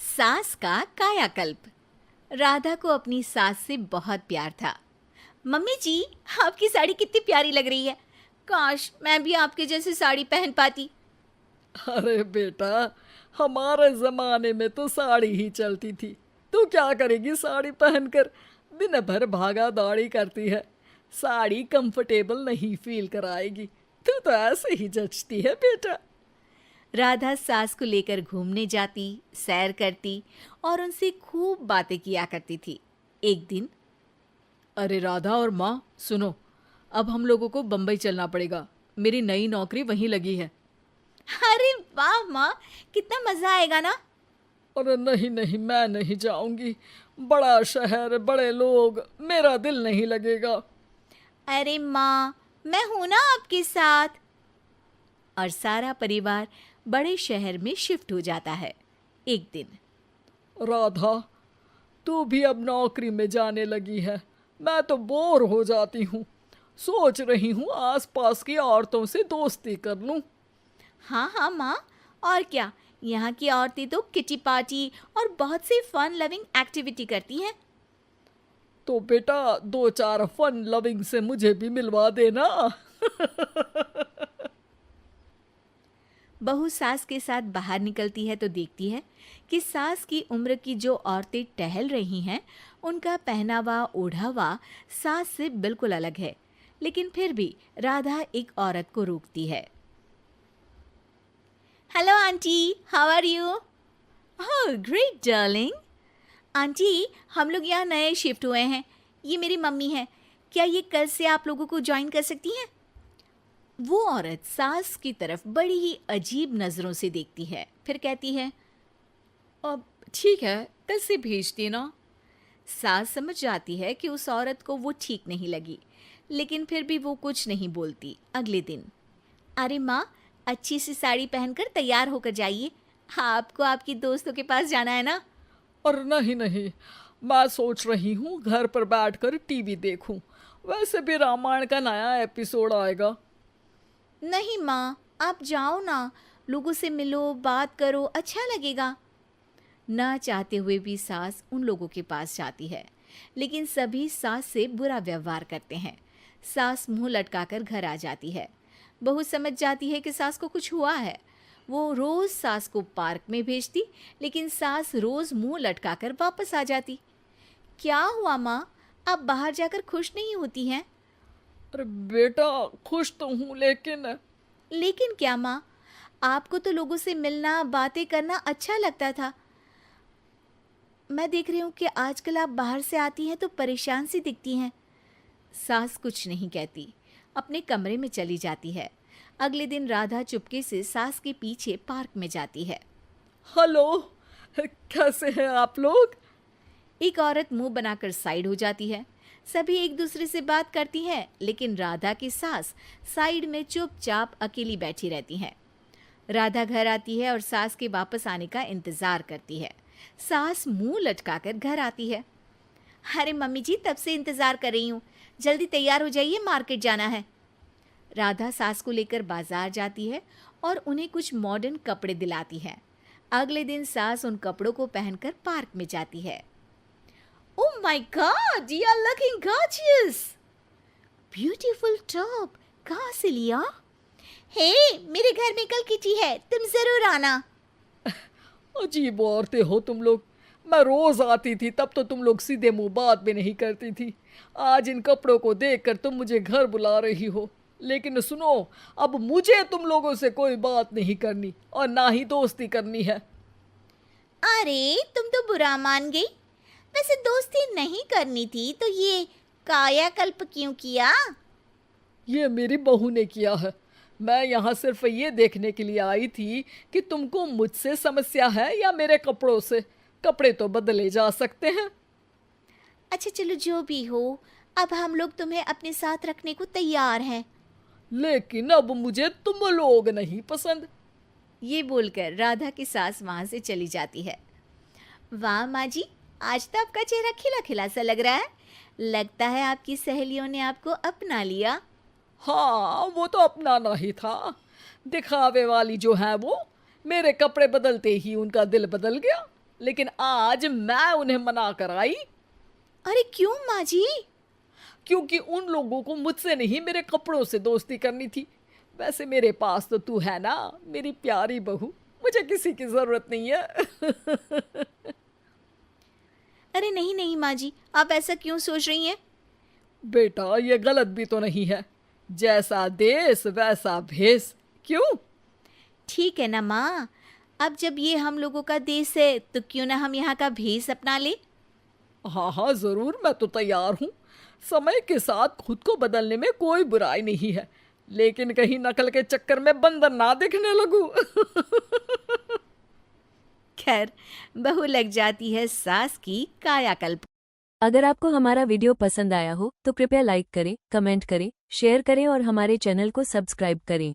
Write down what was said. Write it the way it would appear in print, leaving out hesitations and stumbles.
सास का कायाकल्प। राधा को अपनी सास से बहुत प्यार था। मम्मी जी, आपकी साड़ी कितनी प्यारी लग रही है। काश मैं भी आपके जैसी साड़ी पहन पाती। अरे बेटा, हमारे जमाने में तो साड़ी ही चलती थी। तू क्या करेगी साड़ी पहनकर? दिन भर भागा दौड़ी करती है। साड़ी कंफर्टेबल नहीं फील कराएगी। तू तो ऐसे ही जचती है बेटा। राधा सास को लेकर घूमने जाती, सैर करती और उनसे खूब बातें किया करती थी। एक दिन, अरे राधा और माँ सुनो, अब हम लोगों को बम्बई चलना पड़ेगा। मेरी नई नौकरी वहीं लगी है। अरे वाह माँ, कितना मजा आएगा ना। अरे नहीं नहीं, मैं नहीं जाऊंगी। बड़ा शहर, बड़े लोग, मेरा दिल नहीं लगेगा। अरे माँ, मैं हूं ना आपके साथ। और सारा परिवार बड़े शहर में शिफ्ट हो जाता है। एक दिन, राधा, तू भी अब नौकरी में जाने लगी है। मैं तो बोर हो जाती हूँ। सोच रही हूँ आसपास की औरतों से दोस्ती कर लूँ। हाँ हाँ माँ, और क्या। यहाँ की औरतें तो किटी पार्टी और बहुत सी फन लविंग एक्टिविटी करती हैं। तो बेटा, दो चार फन लविंग से मुझे भी मिलवा देना। बहू सास के साथ बाहर निकलती है तो देखती है कि सास की उम्र की जो औरतें टहल रही हैं, उनका पहनावा ओढ़ावा सास से बिल्कुल अलग है। लेकिन फिर भी राधा एक औरत को रोकती है। Hello aunty, how are you? Oh great darling. Aunty, हम लोग यहाँ नए शिफ्ट हुए हैं। ये मेरी मम्मी है। क्या ये कल से आप लोगों को ज्वाइन कर सकती हैं? वो औरत सास की तरफ बड़ी ही अजीब नज़रों से देखती है, फिर कहती है, अब ठीक है, कल से भेज देना। सास समझ जाती है कि उस औरत को वो ठीक नहीं लगी, लेकिन फिर भी वो कुछ नहीं बोलती। अगले दिन, अरे माँ, अच्छी सी साड़ी पहनकर तैयार होकर जाइए। आपको आपकी दोस्तों के पास जाना है ना। और नहीं नहीं, मैं सोच रही हूँ घर पर बैठकर टीवी देखूं। वैसे भी रामायण का नया एपिसोड आएगा। नहीं माँ, आप जाओ ना, लोगों से मिलो, बात करो, अच्छा लगेगा। ना चाहते हुए भी सास उन लोगों के पास जाती है, लेकिन सभी सास से बुरा व्यवहार करते हैं। सास मुंह लटकाकर घर आ जाती है। बहू समझ जाती है कि सास को कुछ हुआ है। वो रोज सास को पार्क में भेजती, लेकिन सास रोज मुंह लटकाकर वापस आ जाती। क्या हुआ माँ, आप बाहर जाकर खुश नहीं होती हैं? अरे बेटा, खुश तो हूँ लेकिन लेकिन क्या माँ, आपको तो लोगों से मिलना, बातें करना अच्छा लगता था। मैं देख रही हूँ कि आजकल आप बाहर से आती हैं तो परेशान सी दिखती हैं। सास कुछ नहीं कहती, अपने कमरे में चली जाती है। अगले दिन राधा चुपके से सास के पीछे पार्क में जाती है। हेलो, कैसे हैं आप लोग? एक औरत मुंह बनाकर साइड हो जाती है। सभी एक दूसरे से बात करती हैं, लेकिन राधा की सास साइड में चुपचाप अकेली बैठी रहती हैं। राधा घर आती है और सास के वापस आने का इंतजार करती है। सास मुंह लटकाकर घर आती है। अरे मम्मी जी, तब से इंतजार कर रही हूँ, जल्दी तैयार हो जाइए, मार्केट जाना है। राधा सास को लेकर बाजार जाती है और उन्हें कुछ मॉडर्न कपड़े दिलाती है। अगले दिन सास उन कपड़ों को पहनकर पार्क में जाती है। Oh my god, you are looking gorgeous. Beautiful top, कहाँ से लिया? हे, मेरे घर में कल किटी है, तुम जरूर आना। अजीब औरतें हो तुम लोग। मैं रोज आती थी तब तो तुम लोग सीधे मुंह बात भी नहीं करती थी। आज इन कपड़ों को देखकर तुम मुझे घर बुला रही हो। लेकिन सुनो, अब मुझे तुम लोगों से कोई बात नहीं करनी और ना ही दोस्ती करनी है। अरे तुम तो बुरा मान गई। वैसे दोस्ती नहीं करनी थी तो ये कायाकल्प क्यों किया? ये मेरी बहू ने किया है। मैं यहाँ सिर्फ ये देखने के लिए आई थी कि तुमको मुझसे समस्या है या मेरे कपड़ों से। कपड़े तो बदले जा सकते हैं। अच्छा चलो, जो भी हो, अब हम लोग तुम्हें अपने साथ रखने को तैयार हैं। लेकिन अब मुझे तुम लोग नहीं पसंद। ये बोलकर राधा की सास वहां से चली जाती है। वाह माँ जी, आज तो आपका चेहरा खिला खिला सा लग रहा है। लगता है आपकी सहेलियों ने आपको अपना लिया। हाँ, वो तो अपनाना ही था। दिखावे वाली जो है वो, मेरे कपड़े बदलते ही उनका दिल बदल गया। लेकिन आज मैं उन्हें मना कर आई, अरे क्यों माँ जी? क्योंकि उन लोगों को मुझसे नहीं मेरे कपड़ों से दोस्ती करनी थी। वैसे मेरे पास तो तू है ना, मेरी प्यारी बहू, मुझे किसी की जरूरत नहीं है। अरे नहीं नहीं माँ जी, आप ऐसा क्यों सोच रही हैं? बेटा ये गलत भी तो नहीं है, जैसा देश वैसा भेष। क्यों? ठीक है ना माँ, अब जब ये हम लोगों का देश है तो क्यों ना हम यहाँ का भेष अपना ले। हाँ हाँ जरूर, मैं तो तैयार हूँ। समय के साथ खुद को बदलने में कोई बुराई नहीं है, लेकिन कहीं नकल के चक्कर में बंदर ना दिखने लगूं। खैर, बहू लग जाती है सास की कायाकल्प। अगर आपको हमारा वीडियो पसंद आया हो तो कृपया लाइक करें, कमेंट करें, शेयर करें और हमारे चैनल को सब्सक्राइब करें।